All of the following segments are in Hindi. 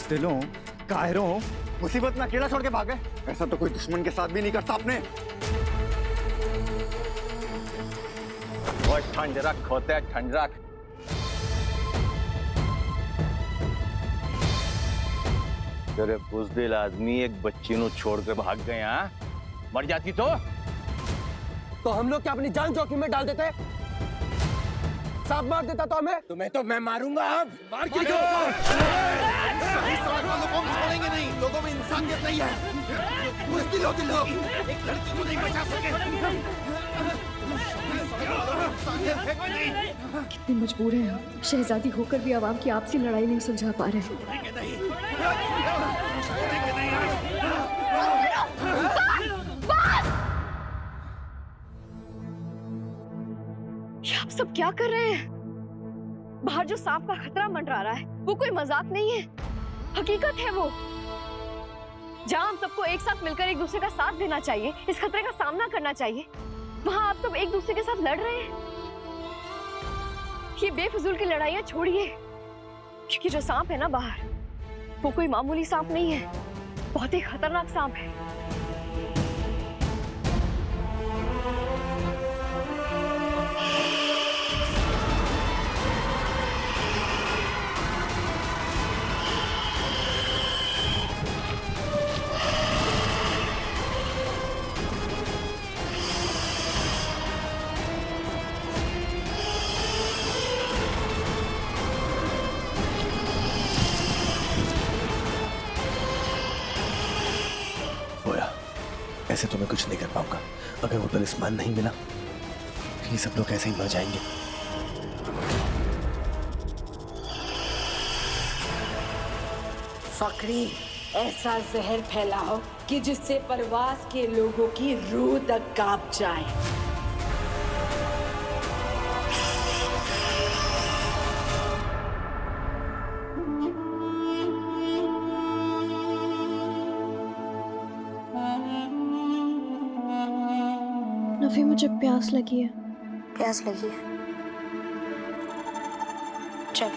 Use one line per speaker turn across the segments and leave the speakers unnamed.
बुज़दिलों, कायरों, मुसीबत में अकेला छोड़ के भाग गए। ऐसा तो कोई दुश्मन के साथ भी नहीं करता आपने।
और ठंड रख होते है, ठंड रख। तेरे बुज़दिल आदमी एक बच्ची नु छोड़ के भाग गए। हाँ, मर जाती तो
हम लोग क्या अपनी जान जोखिम में डाल देते? सांप मार देता तो हमें? तुम्हें तो मैं मारूंगा अब। मार के
लोगों को हम छोड़ेंगे नहीं। लोगों में इंसानियत नहीं है। बुज़दिल हो तुम लोग, एक लड़की को नहीं बचा सके।
कितने मजबूर हैं हम। शहजादी होकर भी आवाम की आपसी लड़ाई नहीं सुलझा पा रहे।
आप सब क्या कर रहे हैं? बाहर जो सांप का खतरा मंडरा रहा है वो कोई मजाक नहीं है, हकीकत है वो। जहां हम सबको एक साथ मिलकर एक दूसरे का साथ देना चाहिए, इस खतरे का सामना करना चाहिए, वहां आप सब एक दूसरे के साथ लड़ रहे हैं। ये बेफिजूल की लड़ाइयां छोड़िए, क्योंकि जो सांप है ना बाहर, वो कोई मामूली सांप नहीं है, बहुत ही खतरनाक सांप है।
ऐसे तो मैं कुछ नहीं कर पाऊंगा। अगर वो तलिस्मान नहीं मिला, ये सब लोग ऐसे ही मर जाएंगे।
फकरी, ऐसा जहर फैलाओ कि जिससे परवास के लोगों की रूह तक कांप जाए।
नफी, मुझे प्यास लगी है।
प्यास लगी है? चल।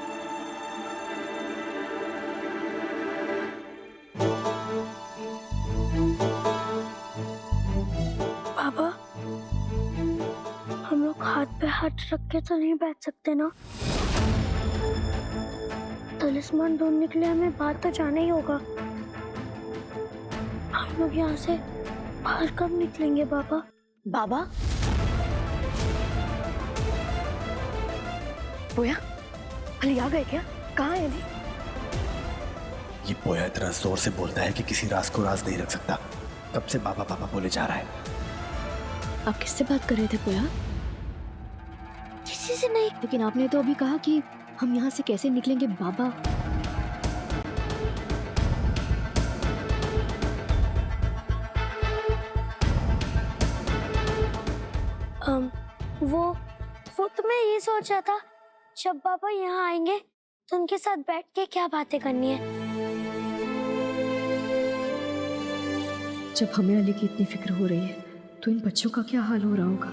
पापा, हम लोग हाथ पे हाथ रख के तो नहीं बैठ सकते ना? तलिस्मान ढूंढने के लिए हमें बाहर तो जाना ही होगा। हम लोग यहाँ से बाहर कब निकलेंगे पापा?
बाबा, बोया, अली आ गए क्या? कहाँ है अली?
ये बोया इतना जोर से बोलता है कि किसी राज को राज नहीं रख सकता। कब से बाबा बाबा बोले जा रहा है।
आप किससे बात कर रहे थे पोया?
किसी से नहीं।
लेकिन आपने तो अभी कहा कि हम यहाँ से कैसे निकलेंगे बाबा।
वो तो मैं ये सोच रहा था, जब पापा यहाँ आएंगे तो उनके साथ बैठ के क्या बातें करनी है।
जब हमें अली की इतनी फिक्र हो रही है तो इन बच्चों का क्या हाल हो रहा होगा।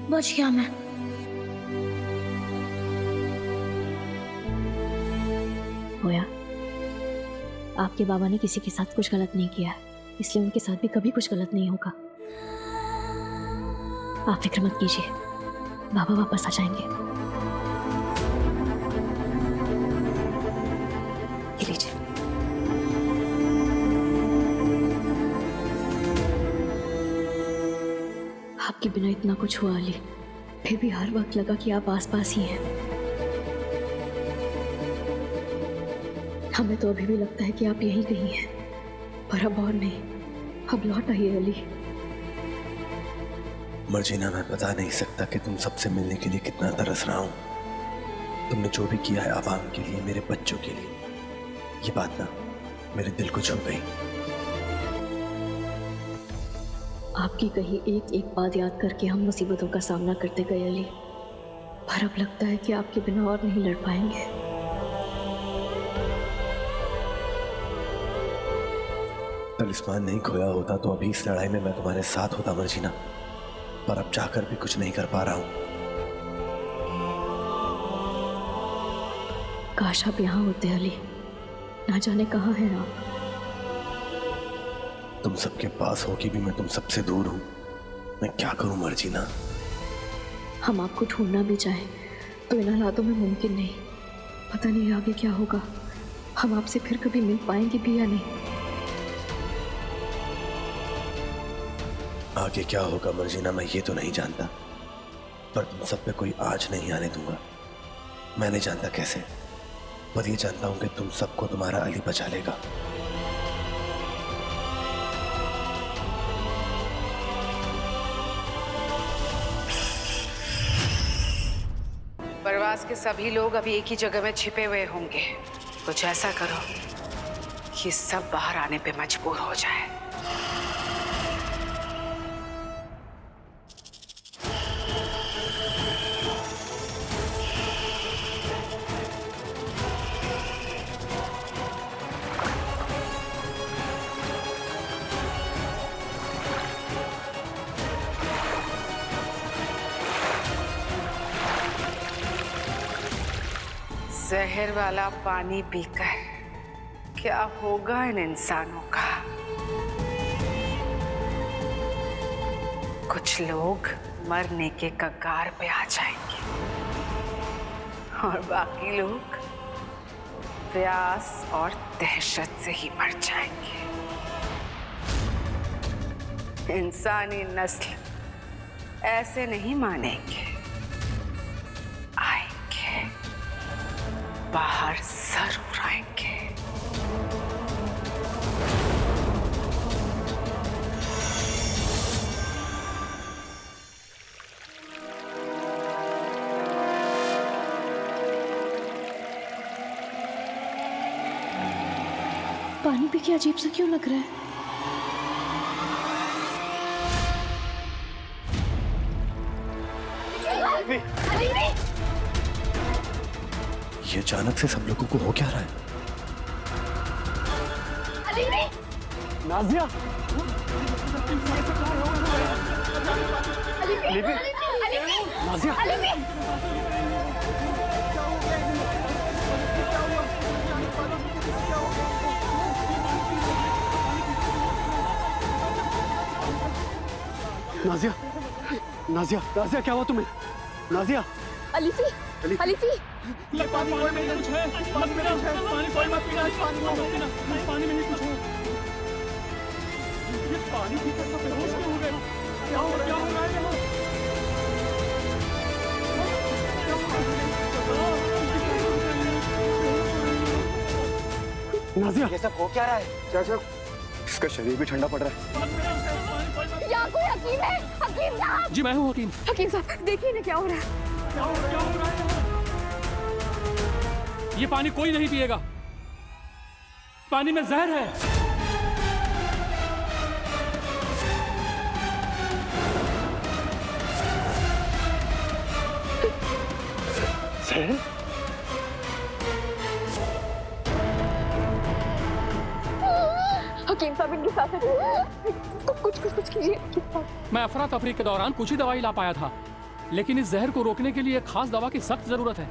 बच गया मैं।
होया, आपके बाबा ने किसी के साथ कुछ गलत नहीं किया, इसलिए उनके साथ भी कभी कुछ गलत नहीं होगा। आप फिक्र मत कीजिए, बाबा वापस आ जाएंगे। ये लीजिए। आपके बिना इतना कुछ हुआ अली, फिर भी हर वक्त लगा कि आप आसपास ही हैं। हमें तो अभी भी लगता है कि आप यहीं कहीं हैं, पर अब और नहीं। अब लौट आइए अली।
मर्जीना, मैं बता नहीं सकता कि तुम सबसे मिलने के लिए कितना तरस रहा हूं। तुमने जो भी किया है आवाम के लिए, मेरे बच्चों के लिए, ये बात ना मेरे दिल को छू गई।
आपकी कही एक एक बात याद करके हम मुसीबतों का सामना करते गए अली, पर अब लगता है कि आपके बिना और नहीं लड़ पाएंगे।
तलिस्मान नहीं खोया होता तो अभी इस लड़ाई में मैं तुम्हारे साथ होता मर्जीना, पर अब चाहकर भी कुछ नहीं कर पा रहा हूं।
काश आप यहाँ होते अली, ना जाने कहाँ हैं आप।
तुम सबके पास होके भी मैं तुम सबसे दूर हूं। मैं क्या करूं मर्जीना।
हम आपको ढूंढना भी चाहें तो इन हालातों में मुमकिन नहीं। पता नहीं आगे क्या होगा, हम आपसे फिर कभी मिल पाएंगे भी या नहीं।
आगे क्या होगा मर्जीना मैं ये तो नहीं जानता, पर तुम सब पे कोई आज नहीं आने दूंगा। मैं नहीं जानता कैसे, पर ये जानता हूं कि तुम सबको तुम्हारा अली बचा लेगा।
परवास के सभी लोग अभी एक ही जगह में छिपे हुए होंगे। कुछ ऐसा करो कि सब बाहर आने पे मजबूर हो जाए। जहर वाला पानी पीकर क्या होगा इन इंसानों का। कुछ लोग मरने के कगार पे आ जाएंगे और बाकी लोग प्यास और दहशत से ही मर जाएंगे। इंसानी नस्ल ऐसे नहीं मानेंगे। आएंगे, बाहर जरूर आएंगे।
पानी पी के अजीब सा क्यों लग रहा है?
ये अचानक से सब लोगों को हो क्या रहा है?
नाजिया, नाजिया, नाजिया, नाजिया, नाजिया क्या हुआ तुम्हें? नाजिया,
अलीफी, अलीफी,
ये पानी कोई में कुछ है, मत पीना, पानी कोई मत पीना, पानी मत पीना, पानी में नहीं कुछ है। ये पानी पीकर सब बेहोश क्यों हो गए? क्या हो रहा है यहाँ?
नाजिया, ये सब हो क्या रहा है? चाचा, इसका शरीर भी ठंडा पड़ रहा है।
यहाँ कोई हकीम है? हकीम साहब।
जी मैं हूँ हकीम।
हकीम साहब, देखिए ना क्या हो रहा है।
क्या हो रहा है? ये पानी कोई नहीं पिएगा। पानी में जहर है।
जहर?
हकीम साहब, इनके साथ कुछ कीजिए।
मैं अफरा तफरी के दौरान कुछ ही दवाई ला पाया था, लेकिन इस जहर को रोकने के लिए एक खास दवा की सख्त जरूरत है।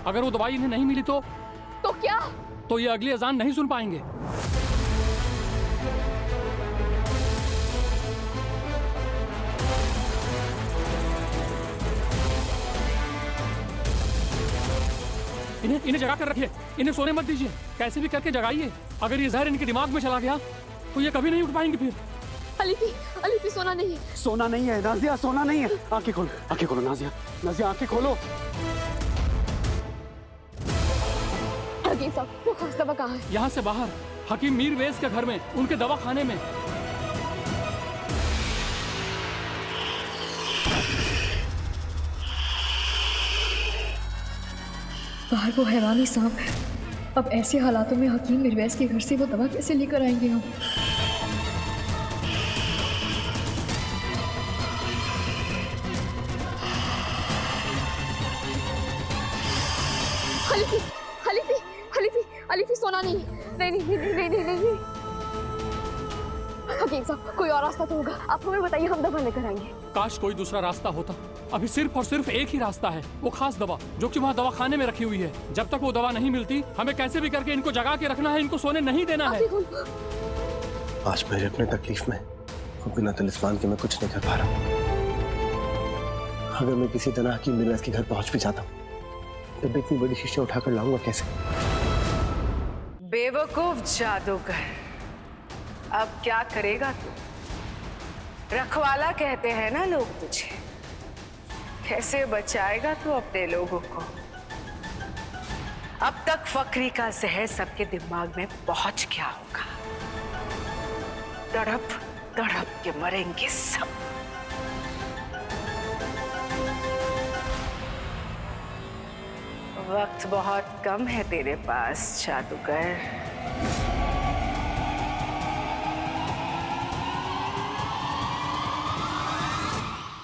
अगर वो दवाई इन्हें नहीं मिली तो
क्या?
तो ये अगली अजान नहीं सुन पाएंगे। इन्हें जगा कर रखिए, इन्हें सोने मत दीजिए, कैसे भी करके जगाइए। अगर ये जहर इनके दिमाग में चला गया तो ये कभी नहीं उठ पाएंगे फिर।
अलीफी, अलीफी, सोना नहीं है।
सोना नहीं है नाजिया, सोना नहीं है। आंखें खोलो नाजिया, नाजिया आंखें खोलो।
हकीम साहब, वो खास दवा कहाँ है?
यहाँ से बाहर हकीम मीर वैस के घर में, उनके दवा खाने में।
बाहर वो हैवानी सांप है। अब ऐसे हालातों में हकीम मिरवैस के घर से वो दवा कैसे लेकर आएंगे हम?
अलीफी, अलीफी, अलीफी, अलीफी, सोना नहीं। नहीं। हकीम साहब, कोई और रास्ता तो होगा, आप हमें बताइए, हम दवा लेकर आएंगे।
काश कोई दूसरा रास्ता होता। अभी सिर्फ और सिर्फ एक ही रास्ता है, वो खास दवा जो कि वहाँ दवाखाने में रखी हुई है। जब तक वो दवा नहीं मिलती, हमें कैसे भी करके इनको जगा के रखना है, इनको सोने नहीं देना है।
आज मेरे अपने तकलीफ में बिना तलिस्मान के मैं कुछ नहीं कर पा रहा। अगर मैं किसी तरह की मिराज के घर पहुंच भी जाता हूँ, तो मैं इतनी बड़ी शीशा उठाकर लाऊंगा कैसे?
बेवकूफ जादूगर, अब क्या करेगा तू? रखवाला कहते हैं ना लोग तुझे। कैसे बचाएगा तू अपने लोगों को? अब तक फकरी का जहर सबके दिमाग में पहुंच गया होगा। तड़प तड़प के मरेंगे सब। वक्त बहुत कम है तेरे पास जादूगर।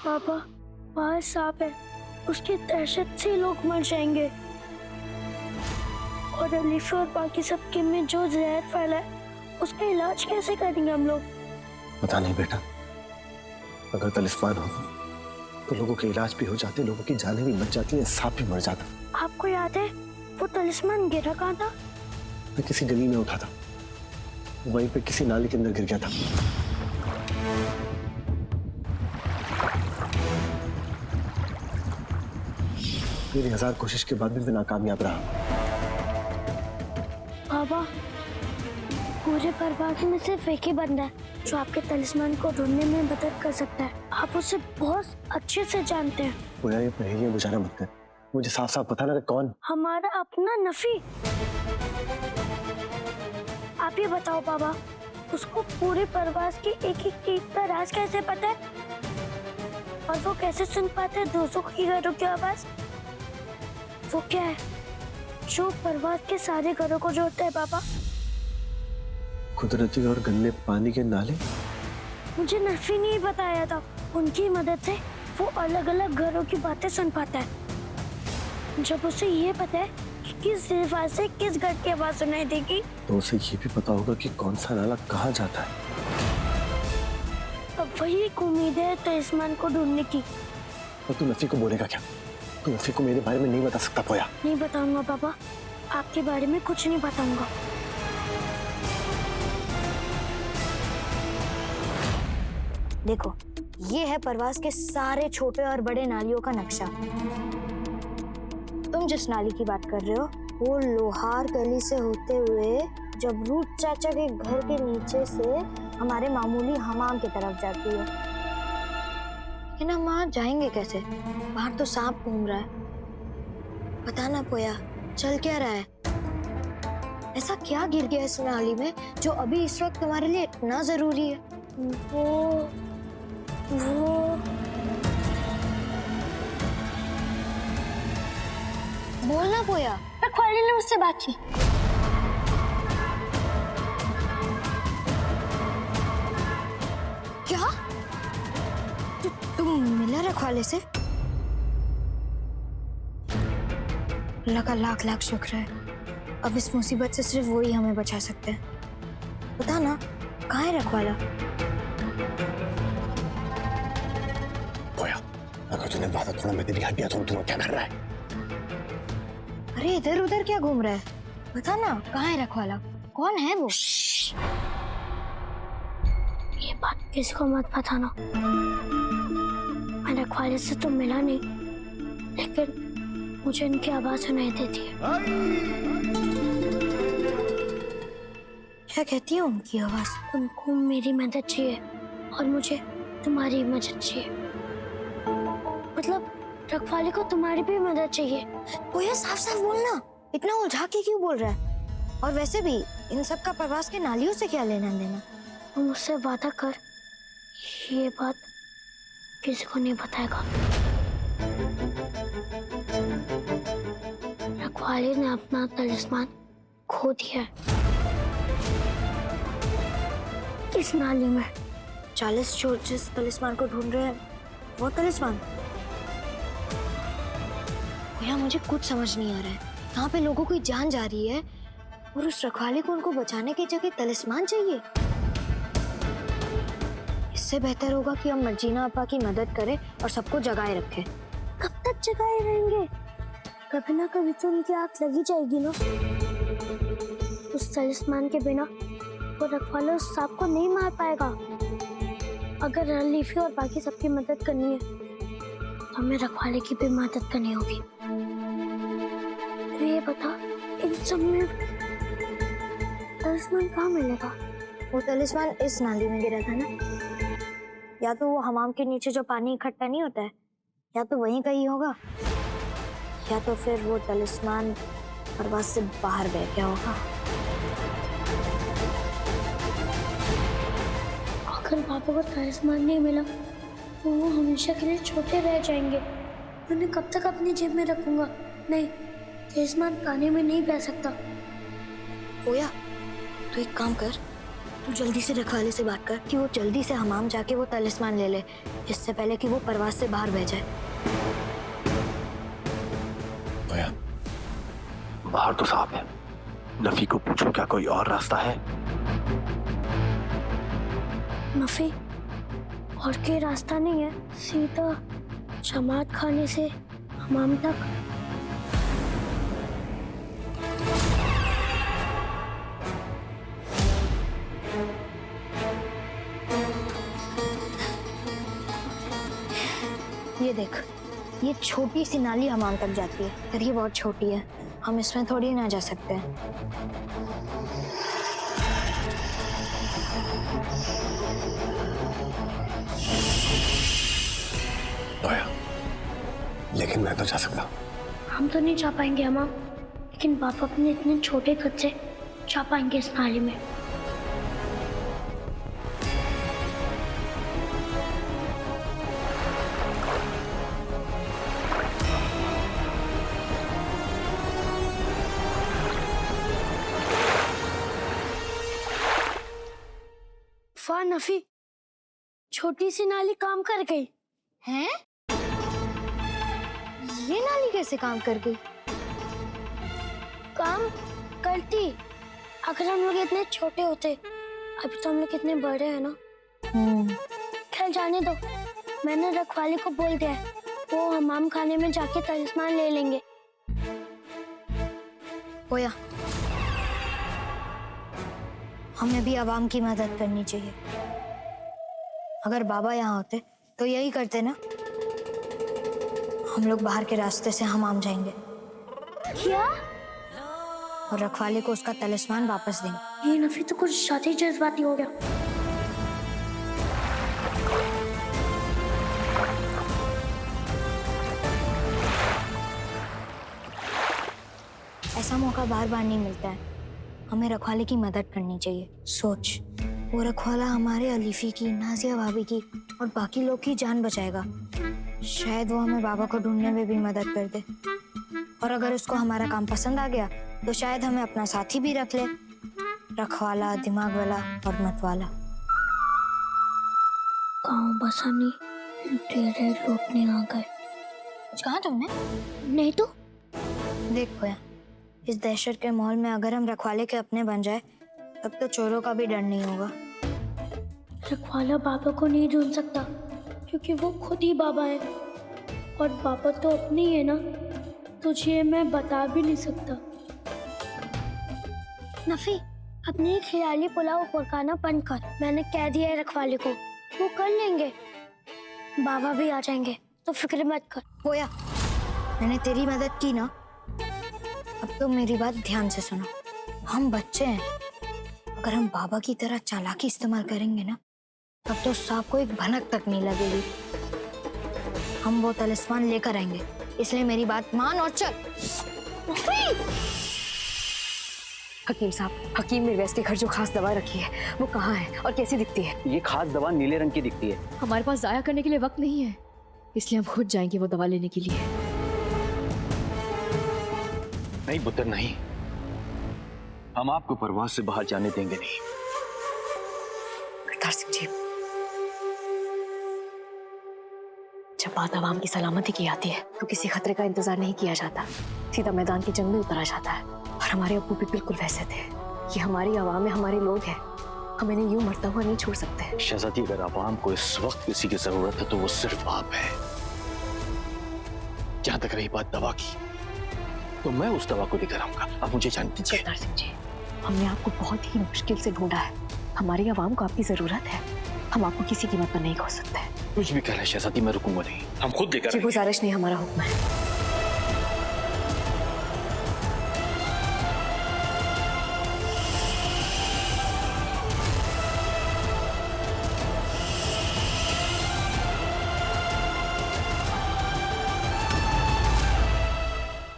पापा, बाहर सांप है, उसकी दहशत से लोग मर जाएंगे। और अलीफा और बाकी सबके में जो जहर फैला है, उसका इलाज कैसे करेंगे हम लोग?
पता नहीं बेटा, अगर तलिस्मान होता तो लोगों के इलाज भी हो जाते, लोगों की जानें भी बच जाती है, सांप भी मर जाता।
आपको याद है वो तलिस्मान गिरा कहाँ था?
मैं किसी गली में उठा था, वहीं पे किसी नाली के अंदर गिर गया था। मेरी 1000 कोशिश के बाद भी मैं नाकामयाब रहा।
बाबा, पूरे परिवार में सिर्फ एक ही बंदा है जो आपके तलिस्मान को ढूंढने में मदद कर सकता है। आप उसे बहुत अच्छे से जानते हैं।
वो यार, ये पहेलियां बुझाना मत कर, मुझे साफ साफ पता ना कौन।
हमारा अपना नफी। आप ये बताओ बाबा, उसको पूरे परिवार की एक एक चीज का राज कैसे पता है? और वो कैसे सुन पाते हैं दूसरों की घरों की आवाज? वो क्या है जो परिवार के सारे घरों को जोड़ता है बाबा?
कुदरती और गंदे पानी के नाले?
मुझे नफी नहीं बताया था। उनकी मदद से वो अलग अलग घरों की बातें सुन पाता है। जब उसे ये पता है कि किस दीवार से किस घर की आवाज सुनाई देगी,
तो उसे ये भी पता होगा कि कौन सा नाला कहाँ जाता है।
अब वही एक उम्मीद है तलिस्मान को ढूंढने की।
और तू नफी को बोलेगा क्या? तू नफी को मेरे बारे में नहीं बता सकता पोया?
नहीं बताऊंगा बाबा, आपके बारे में कुछ नहीं बताऊंगा।
देखो, ये है परवास के सारे छोटे और बड़े नालियों का नक्शा। तुम जिस नाली की बात कर रहे हो, वो लोहार गली से होते हुए जब रूट चाचा के घर के नीचे से हमारे मामूली हमाम की तरफ जाती है। लेकिन हम वहां जाएंगे कैसे? बाहर तो सांप घूम रहा है। पता ना पोया, चल क्या रहा है? ऐसा क्या गिर गया इस नाली में जो अभी इस वक्त तुम्हारे लिए इतना जरूरी है?
वो
बोलना पोया।
रखवाले ने मुझसे बात की।
क्या? तुम मिला रखवाले से? अल्लाह का लाख लाख शुक्र है। अब इस मुसीबत से सिर्फ वही हमें बचा सकते हैं। बता ना, कहाँ है रखवाला?
पोया, अगर तूने बात थोड़ा मैं तेरी हड्डियां तोड़ दूंगा। क्या कर रहा है?
अरे इधर उधर क्या घूम रहा है? बता ना, कहाँ है रखवाला? कौन है वो?
ये बात किसी को मत बताना। मैं रखवाले से तो मिला नहीं, लेकिन मुझे इनकी आवाज सुनाई देती है।
क्या कहती है उनकी आवाज?
उनको मेरी मदद चाहिए और मुझे तुम्हारी मदद चाहिए। मतलब रखवाले को तुम्हारी भी मदद चाहिए।
पोया, साफ साफ बोलना, इतना उलझा के क्यों बोल रहा है? और वैसे भी इन सब का परवास के नालियों से क्या लेना देना?
तुम मुझसे वादा कर, ये बात किसी को नहीं बताएगा। रखवाले ने अपना तलिस्मान खो दिया है इस नाली में।
40 चोर जिस तलिस्मान को ढूंढ रहे हैं, वो तलिस्मान? भैया, मुझे कुछ समझ नहीं आ रहा है। यहाँ पे लोगों की जान जा रही है और उस रखवाले को उनको बचाने की जगह तलिस्मान चाहिए। इससे बेहतर होगा कि हम मर्जीना अपा की मदद करें और सबको जगाए रखें।
कब तक जगाए रहेंगे? कभी ना कभी तो उनकी आंख लगी जाएगी ना। उस तलिस्मान के बिना वो रखवाला उस सांप को नहीं मार पाएगा। अगर अलीफी और बाकी सबकी मदद करनी है तो हमें रखवाले की भी मदद करनी होगी। तो ये बता, इन सब में तलिस्मान कहाँ मिलेगा?
वो तलिस्मान इस नाली में गिरा था ना। या तो वो हमाम के नीचे जो पानी इकट्ठा नहीं होता है, या तो वहीं कहीं होगा, या तो फिर वो तलिस्मान परवास से बाहर बह गया होगा।
अगर पापा को तलिस्मान नहीं मिला तो वो हमेशा के लिए छोटे रह जाएंगे। उन्हें कब तक अपनी जेब में रखूंगा? नहीं, तलिस्मान पानी में नहीं बह सकता।
ओया, तो एक काम कर, तू जल्दी से रखवाले से बात कर कि वो जल्दी से हमाम जाके वो तलिस्मान ले ले, इससे पहले कि वो परवास से बाहर बह जाए।
ओया, बाहर तो साफ है। नफी को पूछो क्या कोई और रास्ता है?
नफी, और कोई रास्ता नहीं है सीधा जमात खाने से हमाम तक?
ये देख, ये छोटी सी नाली हमाम तक जाती है, पर ये बहुत छोटी है, हम इसमें थोड़ी ना जा सकते हैं।
ओया, लेकिन मैं तो जा सकता।
हम तो नहीं जा पाएंगे हमाम, लेकिन पापा अपने इतने छोटे कद से जा पाएंगे इस नाली में। वाह नफी, छोटी सी नाली काम कर गई।
हैं? ये नाली कैसे काम कर गई?
काम करती अगर हम लोग इतने छोटे होते। अभी तो हम लोग कितने बड़े हैं ना। खैर जाने दो, मैंने रखवाली को बोल दिया है, वो हमाम खाने में जाके तलिस्मान ले लेंगे।
ओया, हमें भी आवाम की मदद करनी चाहिए। अगर बाबा यहाँ होते तो यही करते ना। हम लोग बाहर के रास्ते से हमाम जाएंगे।
क्या?
और रखवाले को उसका तलिस्मान वापस देंगे।
ये नफी तो कुछ ज्यादा ही जज्बाती हो गया।
ऐसा मौका बार बार नहीं मिलता है, हमें रखवाले की मदद करनी चाहिए। सोच, वो रखवाला हमारे अलीफी की, नाजिया भाभी की और बाकी लोग की जान बचाएगा। शायद वो हमें बाबा को ढूंढने में भी मदद कर दे। और अगर उसको हमारा काम पसंद आ गया तो शायद हमें अपना साथी भी रख ले, रखवाला, दिमाग वाला और मत वाला।
गाँव बसानी तेरे लौटने आ गए।
कुछ कहा तुमने?
नहीं तो
देख खोया, इस दहशत के माहौल में अगर हम रखवाले के अपने बन जाए तब तो चोरों का भी डर नहीं होगा।
रखवाला बाबा को नहीं ढूंढ सकता क्योंकि वो खुद ही बाबा है, और बाबा तो अपनी है ना, तुझे मैं बता भी नहीं सकता। नफी, अपनी ख्याली पुलाव पकाना बंद कर। मैंने कह दिया है रखवाले को, वो कर लेंगे। बाबा भी आ जाएंगे, तो फिक्र मत कर।
खोया, मैंने तेरी मदद की ना, अब तो मेरी बात ध्यान से सुनो। हम बच्चे हैं, अगर हम बाबा की तरह चालाकी इस्तेमाल करेंगे ना, तब तो सांप को एक भनक तक नहीं लगेगी। हम वो तलिस्मान लेकर आएंगे, इसलिए मेरी बात मान और चल।
हकीम साहब, हकीम मिर्वैस के घर जो खास दवा रखी है वो कहाँ है और कैसी दिखती है?
ये खास दवा नीले रंग की दिखती है।
हमारे पास जाया करने के लिए वक्त नहीं है, इसलिए हम खुद जाएंगे वो दवा लेने के लिए।
नहीं पुत्र नहीं, हम आपको परवास से बाहर जाने देंगे नहीं।
करतार सिंह जी, जब बात आवाम की सलामती की आती है तो किसी खतरे का इंतजार नहीं किया जाता, सीधा मैदान की जंग में उतरा जाता है। और हमारे अब्बू भी बिल्कुल वैसे थे। ये हमारी आवाम है, हमारे लोग हैं, हम इन्हें यूं मरता हुआ नहीं छोड़ सकते।
शहजादी, अगर आवाम को इस वक्त किसी की जरूरत है तो वो सिर्फ आप है। जहां तक रही बात दवा की, तो मैं उस दवा को लेकर आऊंगा। आप मुझे जान दीजिए।
जगतार सिंह जी, हमने आपको बहुत ही मुश्किल से ढूंढा है। हमारी आवाम को आपकी जरूरत है। हम आपको किसी कीमत पर नहीं खो सकते।
कुछ भी कह रहे शहजादी, मैं रुकूंगा नहीं। हम खुद लेकर
गुजारिश नहीं, हमारा हुक्म है।